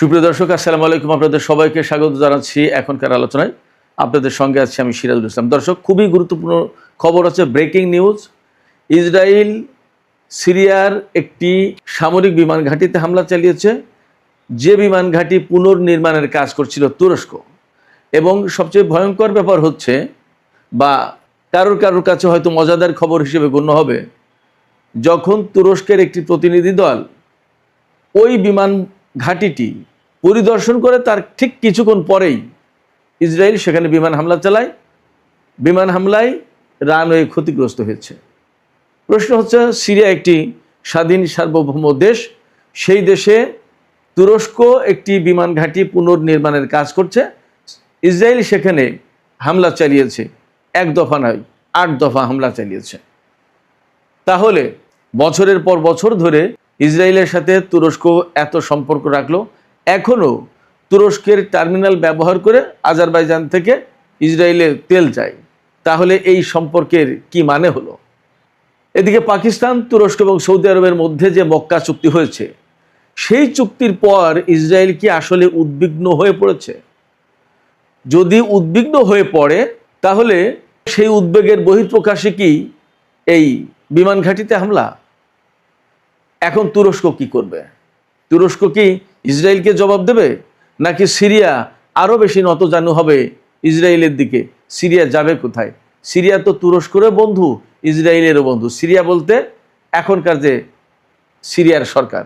সুপ্রিয় দর্শক, আসসালামু আলাইকুম। আপনাদের সবাইকে স্বাগত জানাচ্ছি এখনকার আলোচনায়। আপনাদের সঙ্গে আছি আমি সিরাজুল ইসলাম। দর্শক, খুবই গুরুত্বপূর্ণ খবর আছে, ব্রেকিং নিউজ। ইসরায়েল সিরিয়ার একটি সামরিক বিমান ঘাঁটিতে হামলা চালিয়েছে, যে বিমান ঘাঁটি পুনর্নির্মাণের কাজ করছিল তুরস্ক। এবং সবচেয়ে ভয়ঙ্কর ব্যাপার হচ্ছে, বা কারোর কাছে হয়তো মজাদার খবর হিসেবে গণ্য হবে, যখন তুরস্কের একটি প্রতিনিধি দল ওই বিমান ঘাঁটিটি পরিদর্শন করে তার ঠিক কিছুক্ষণ পরেই ইসরায়েল সেখানে বিমান হামলা চালায়। বিমান হামলায় রানওয়ে ক্ষতিগ্রস্ত হয়েছে। প্রশ্ন হচ্ছে, সিরিয়া একটি স্বাধীন সার্বভৌম দেশ, সেই দেশে তুরস্ক একটি বিমান ঘাঁটি পুনর্নির্মাণের কাজ করছে, ইসরায়েল সেখানে হামলা চালিয়েছে। এক দফা নয়, 8 দফা হামলা চালিয়েছে। তাহলে বছরের পর বছর ধরে ইসরায়েলের সাথে তুরস্ক এত সম্পর্ক রাখলো, এখনও তুরস্কের টার্মিনাল ব্যবহার করে আজারবাইজান থেকে ইসরায়েলে তেল যায়। তাহলে এই সম্পর্কের কি মানে হলো? এদিকে পাকিস্তান, তুরস্ক এবং সৌদি আরবের মধ্যে যে মক্কা চুক্তি হয়েছে, সেই চুক্তির পর ইসরায়েল কি আসলে উদ্বিগ্ন হয়ে পড়েছে? যদি উদ্বিগ্ন হয়ে পড়ে, তাহলে সেই উদ্বেগের বহিঃপ্রকাশে কি এই বিমান ঘাঁটিতে হামলা? এখন তুরস্ক কি করবে? তুরস্ক কি ইসরায়েলকে জবাব দেবে, নাকি সিরিয়া আরও বেশি নতজানু হবে ইসরায়েলের দিকে? সিরিয়া যাবে কোথায়? সিরিয়া তো তুরস্কেরও বন্ধু, ইসরায়েলেরও বন্ধু। সিরিয়া বলতে এখনকার যে সিরিয়ার সরকার,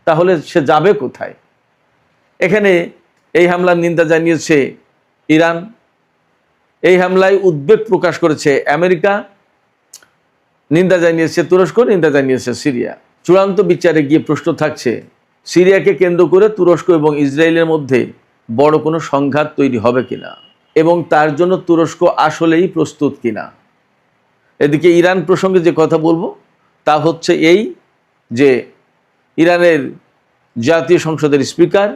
তাহলে সে যাবে কোথায়? এখানে এই হামলার নিন্দা জানিয়েছে ইরান, এই হামলায় উদ্বেগ প্রকাশ করেছে আমেরিকা, নিন্দা জানিয়েছে তুরস্ক, নিন্দা জানিয়েছে সিরিয়া। চূড়ান্ত বিচারে গিয়ে প্রশ্ন থাকছে, সিরিয়াকে কেন্দ্র করে তুরস্ক এবং ইসরায়েলের মধ্যে বড় কোনো সংঘাত তৈরি হবে কিনা, এবং তার জন্য তুরস্ক আসলেই প্রস্তুত কিনা। এদিকে ইরান প্রসঙ্গে যে কথা বলবো তা হচ্ছে এই, যে ইরানের জাতীয় সংসদের স্পিকার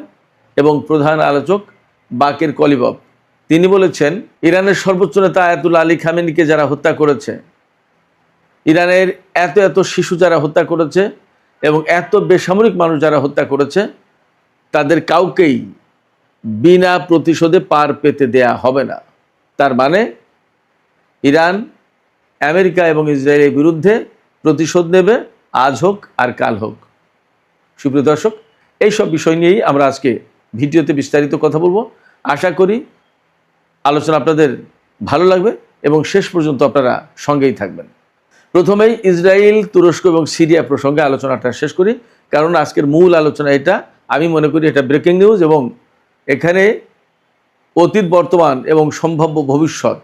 এবং প্রধান আলোচক বাকের কলিবফ, তিনি বলেছেন, ইরানের সর্বোচ্চ নেতা আয়াতুল্লাহ আলী খামেনিকে যারা হত্যা করেছে, ইরানের এত শিশু যারা হত্যা করেছে এবং এত বেসামরিক মানুষ যারা হত্যা করেছে, তাদের কাউকেই বিনা প্রতিশোধে পার পেতে দেয়া হবে না। তার মানে ইরান আমেরিকা এবং ইসরায়েলের বিরুদ্ধে প্রতিশোধ নেবে, আজ হোক আর কাল হোক। সুপ্রিয় দর্শক, এইসব বিষয় নিয়েই আমরা আজকে ভিডিওতে বিস্তারিত কথা বলবো। আশা করি আলোচনা আপনাদের ভালো লাগবে এবং শেষ পর্যন্ত আপনারা সঙ্গেই থাকবেন। প্রথমেই ইসরায়েল, তুরস্ক এবং সিরিয়া প্রসঙ্গে আলোচনাটা শেষ করি, কারণ আজকের মূল আলোচনা এটা। আমি মনে করি এটা ব্রেকিং নিউজ, এবং এখানে অতীত, বর্তমান এবং সম্ভাব্য ভবিষ্যৎ,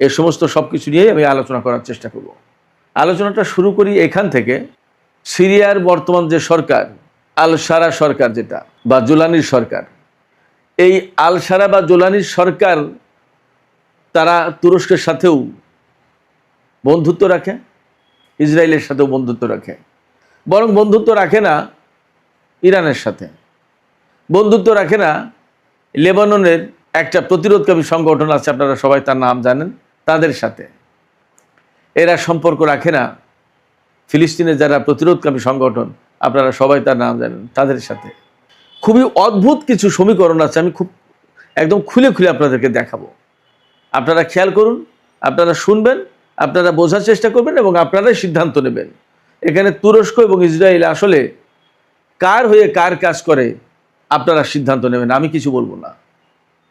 এ সমস্ত সব কিছু নিয়েই আমি আলোচনা করার চেষ্টা করব। আলোচনাটা শুরু করি এখান থেকে। সিরিয়ার বর্তমান যে সরকার, আল সারা সরকার যেটা, বা জোলানির সরকার, এই আল সারা বা জোলানির সরকার, তারা তুরস্কের সাথেও বন্ধুত্ব রাখে, ইসরায়েলের সাথেও বন্ধুত্ব রাখে, বরং বন্ধুত্ব রাখে না ইরানের সাথে, বন্ধুত্ব রাখে না লেবাননের একটা প্রতিরোধকামী সংগঠন আছে, আপনারা সবাই তার নাম জানেন, তাদের সাথে। এরা সম্পর্ক রাখে না ফিলিস্তিনের যারা প্রতিরোধকামী সংগঠন, আপনারা সবাই তার নাম জানেন, তাদের সাথে। খুবই অদ্ভুত কিছু সমীকরণ আছে, আমি একদম খুলে আপনাদেরকে দেখাবো। আপনারা খেয়াল করুন, আপনারা শুনবেন, আপনারা বোঝার চেষ্টা করবেন এবং আপনারাই সিদ্ধান্ত নেবেন এখানে তুরস্ক এবং ইসরায়েল আসলে কার হয়ে কার কাজ করে। আপনারা সিদ্ধান্ত নেবেন, আমি কিছু বলবো না।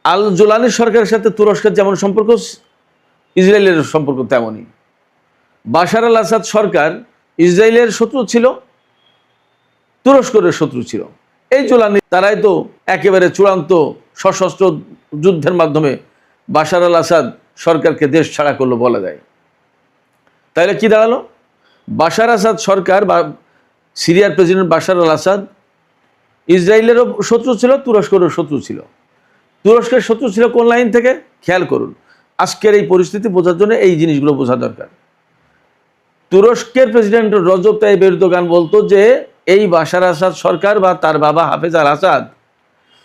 আল জোলানির সরকারের সাথে তুরস্কের যেমন সম্পর্ক, ইসরায়েলের সম্পর্ক তেমনই। বাশার আল আসাদ সরকার ইসরায়েলের শত্রু ছিল, তুরস্কের শত্রু ছিল। এই জোলানি, তারাই তো একেবারে চূড়ান্ত সশস্ত্র যুদ্ধের মাধ্যমে বাশার আল আসাদ সরকারকে দেশ ছাড়া করলো বলা যায়। তাহলে কি দাঁড়ালো? বাশার আসাদ সরকার বা সিরিয়ার প্রেসিডেন্ট বাশার আল আসাদ ইসরায়েলেরও শত্রু ছিল, তুরস্কেরও শত্রু ছিল। তুরস্কের শত্রু ছিল কোন লাইন থেকে? খেয়াল করুন, আজকের এই পরিস্থিতি বোঝার জন্য এই জিনিসগুলো বোঝা দরকার। তুরস্কের প্রেসিডেন্ট রজব তাইয়িপ এরদোগান বলতো যে এই বাশার আসাদ সরকার বা তার বাবা হাফেজ আল আসাদ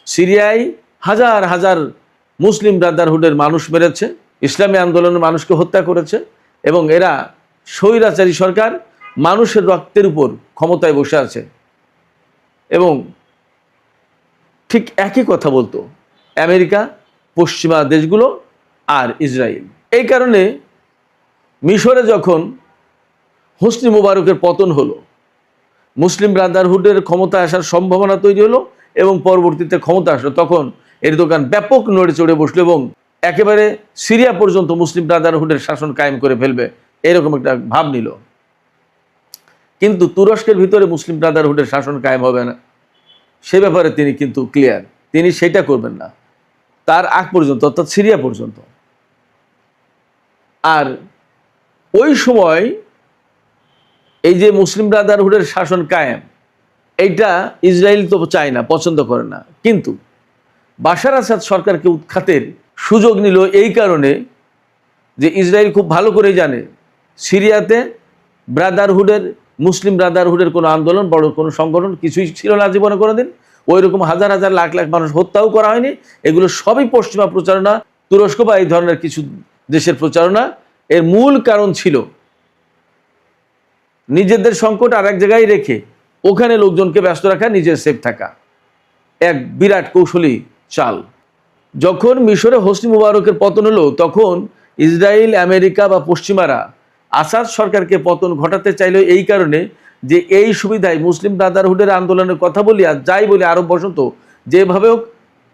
সিরিয়ায় হাজার হাজার মুসলিম ব্রাদারহুডের মানুষ মেরেছে, ইসলামী আন্দোলনের মানুষকে হত্যা করেছে, এবং এরা স্বৈরাচারী সরকার, মানুষের রক্তের উপর ক্ষমতায় বসে আছে। এবং ঠিক একই কথা বলতো আমেরিকা, পশ্চিমা দেশগুলো আর ইসরায়েল। এই কারণে মিশরে যখন হোসনি মুবারকের পতন হলো, মুসলিম ব্রাদারহুডের ক্ষমতা আসার সম্ভাবনা তৈরি হলো এবং পরবর্তীতে ক্ষমতা আসলো, তখন এরদোগান ব্যাপক নড়ে চড়ে বসলো এবং একেবারে সিরিয়া পর্যন্ত মুসলিম ব্রাদারহুডের শাসন কায়েম করে ফেলবে এরকম একটা ভাব নিল। কিন্তু তুরস্কের ভিতরে মুসলিম ব্রাদারহুডের শাসন কায়েম হবে না, সে ব্যাপারে তিনি কিন্তু ক্লিয়ার, তিনি সেটা করবেন না তার আগ পর্যন্ত, অর্থাৎ সিরিয়া পর্যন্ত। আর ওই সময় এই যে মুসলিম ব্রাদারহুডের শাসন কায়েম, এইটা ইসরায়েল তো চায় না, পছন্দ করে না। কিন্তু বাশার আসাদ সরকারকে উৎখাতের সুযোগ নিল এই কারণে যে ইসরায়েল খুব ভালো করে জানে সিরিয়াতে ব্রাদারহুডের, মুসলিম ব্রাদারহুডের কোনো আন্দোলন, বড় কোনো সংগঠন কিছুই ছিল না জীবনে কোনোদিন। ওই রকম হাজার হাজার লাখ লাখ মানুষ হত্যাও করা হয়নি। এগুলো সবই পশ্চিমা প্রচারণা, তুরস্ক বা এই ধরনের কিছু দেশের প্রচারণা। এর মূল কারণ ছিল নিজেদের সংকট আর এক জায়গায় রেখে ওখানে লোকজনকে ব্যস্ত রাখা, নিজের সেফ থাকা, এক বিরাট কৌশলী চাল। যখন মিশরে হোসনি মুবারকের পতন হলো, তখন ইসরায়েল, আমেরিকা বা পশ্চিমারা আসাদ সরকারকে পতন ঘটাতে চাইল এই কারণে যে এই সুবিধায় মুসলিম ব্রাদারহুডের আন্দোলনের কথা বলি আর যাই বলি আরব বসন্ত, যেভাবে হোক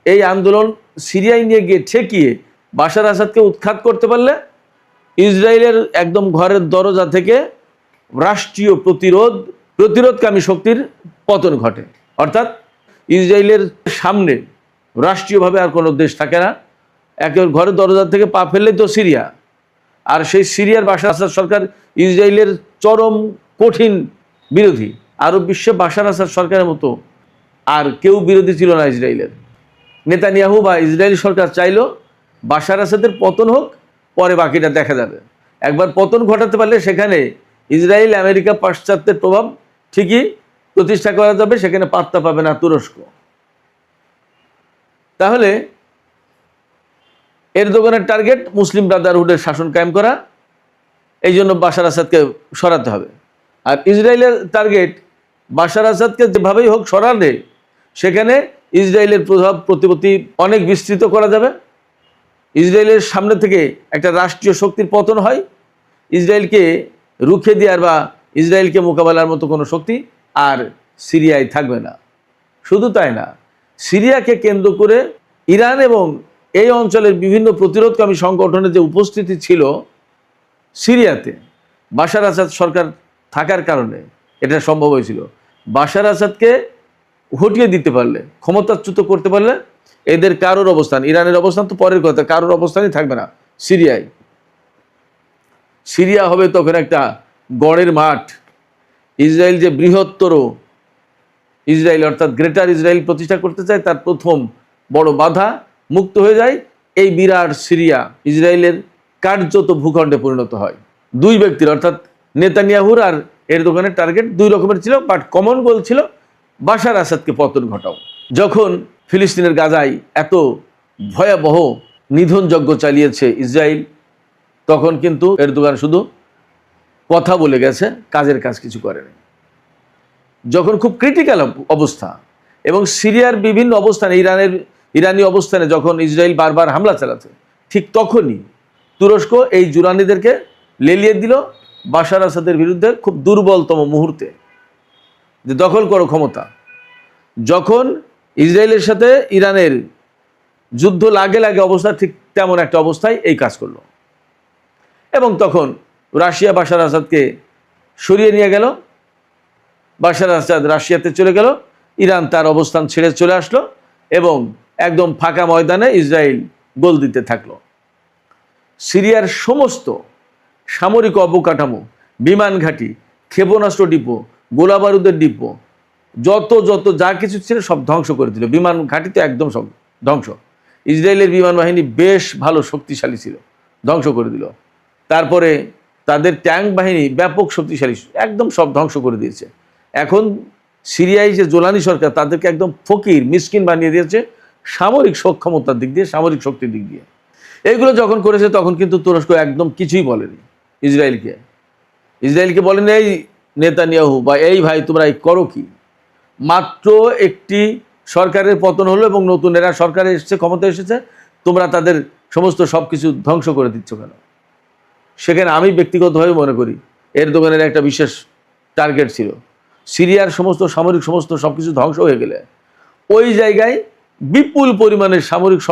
এই আন্দোলন সিরিয়ায় নিয়ে গিয়ে ঠেকিয়ে বাশার আসাদকে উৎখাত করতে পারলে ইসরায়েলের একদম ঘরের দরজা থেকে রাষ্ট্রীয় প্রতিরোধকামী শক্তির পতন ঘটে। অর্থাৎ ইসরায়েলের সামনে রাষ্ট্রীয়ভাবে আর কোনো দেশ থাকে না, একেবারে ঘরের দরজা থেকে পা ফেললেই তো সিরিয়া। আর সেই সিরিয়ার বাশার আসাদ সরকার ইসরায়েলের চরম কঠিন বিরোধী। আরব বিশ্বে বাশার আসাদ সরকারের মতো আর কেউ বিরোধী ছিল না ইসরায়েলের। নেতানিয়াহু বা ইসরায়েলি সরকার চাইল বাশার আসাদের পতন হোক, পরে বাকিটা দেখা যাবে। একবার পতন ঘটাতে পারলে সেখানে ইসরায়েল, আমেরিকা, পাশ্চাত্যের প্রভাব ঠিকই প্রতিষ্ঠা করা যাবে, সেখানে পাত্তা পাবে না তুরস্ক। তাহলে এরদোগানের টার্গেট মুসলিম ব্রাদারহুডের শাসন কায়েম করা, এই জন্য বাশার আসাদকে সরাতে হবে। আর ইসরায়েলের টার্গেট বাশার আসাদকে যেভাবেই হোক সরালে সেখানে ইসরায়েলের প্রভাব প্রতিপত্তি অনেক বিস্তৃত করা যাবে। ইসরায়েলের সামনে থেকে একটা রাষ্ট্রীয় শক্তির পতন হয়, ইসরায়েলকে রুখে দেওয়ার বা ইসরায়েলকে মোকাবেলার মতো কোনো শক্তি আর সিরিয়ায় থাকবে না। শুধু তাই না, সিরিয়াকে কেন্দ্র করে ইরান এবং এই অঞ্চলের বিভিন্ন প্রতিরোধকামী সংগঠনের যে উপস্থিতি ছিল সিরিয়াতে, বাশার আসাদ সরকার থাকার কারণে এটা সম্ভব হয়েছিল। বাশার আসাদকে হটিয়ে দিতে পারলে, ক্ষমতাচ্যুত করতে পারলে এদের কারোর অবস্থান, ইরানের অবস্থান তো পরের কথা, কারোর অবস্থানই থাকবে না সিরিয়ায়। সিরিয়া হবে তখন একটা গড়ের মাঠ। ইসরায়েল যে বৃহত্তর ইসরায়েল অর্থাৎ গ্রেটার ইসরায়েল প্রতিষ্ঠা করতে চায়, তার প্রথম বড় বাধা মুক্ত হয়ে যায়। এই বিরাট সিরিয়া ইসরায়েলের কার্যত ভূখণ্ডে পরিণত হয়। দুই ব্যক্তির অর্থাৎ নেতানিয়াহুর আর এরদোগানের টার্গেট দুই রকমের ছিল, বাট কমন গোল ছিল বাশার আসাদকে পতন ঘটাও। যখন ফিলিস্তিনের গাজায় এত ভয়াবহ নিধনযজ্ঞ চালিয়েছে ইসরায়েল, তখন কিন্তু এরদোগান শুধু কথা বলে গেছে, কাজের কাজ কিছু করেনি। যখন খুব ক্রিটিক্যাল অবস্থা এবং সিরিয়ার বিভিন্ন অবস্থানে, ইরানি অবস্থানে যখন ইসরায়েল বারবার হামলা চালাচ্ছে, ঠিক তখনই তুরস্ক এই জুরানিদেরকে লেলিয়ে দিল বাশার আসাদের বিরুদ্ধে খুব দুর্বলতম মুহূর্তে, যে দখল করো ক্ষমতা। যখন ইসরায়েলের সাথে ইরানের যুদ্ধ লাগে অবস্থা, ঠিক তেমন একটা অবস্থায় এই কাজ করলো। এবং তখন রাশিয়া বাশার আসাদকে সরিয়ে নিয়ে গেল, বাশার আসাদ রাশিয়াতে চলে গেল, ইরান তার অবস্থান ছেড়ে চলে আসলো এবং একদম ফাঁকা ময়দানে ইসরায়েল গোল দিতে থাকলো। সিরিয়ার সমস্ত সামরিক অবকাঠামো, বিমান ঘাঁটি, ক্ষেপণাস্ত্র ডিপো, গোলাবারুদের ডিপো, যত যা কিছু ছিল সব ধ্বংস করে দিল। বিমান ঘাঁটি তো একদম সব ধ্বংস। ইসরায়েলের বিমান বাহিনী বেশ ভালো শক্তিশালী ছিল, ধ্বংস করে দিল। তারপরে তাদের ট্যাঙ্ক বাহিনী ব্যাপক শক্তিশালী, একদম সব ধ্বংস করে দিয়েছে। এখন সিরিয়ায় যে জোলানি সরকার, তাদেরকে একদম ফকির মিসকিন বানিয়ে দিয়েছে সামরিক সক্ষমতার দিক দিয়ে, সামরিক শক্তির দিক দিয়ে। এইগুলো যখন করেছে তখন কিন্তু তুরস্ক একদম কিছুই বলেনি ইসরায়েলকে বলেনি এই নেতানিয়াহু বা এই ভাই তোমরা এই করো কি। মাত্র একটি সরকারের পতন হলো এবং নতুন এরা সরকারে এসেছে, ক্ষমতা এসেছে, তোমরা তাদের সমস্ত সব কিছু ধ্বংস করে দিচ্ছ কেন? সেখানে আমি ব্যক্তিগতভাবে মনে করি এরদোগানের একটা বিশেষ টার্গেট ছিল, সিরিয়ার সমস্ত সামরিক সমস্ত সব কিছু ধ্বংস হয়ে গেলে ওই জায়গায় বিপুল পরিমাণে সামরিক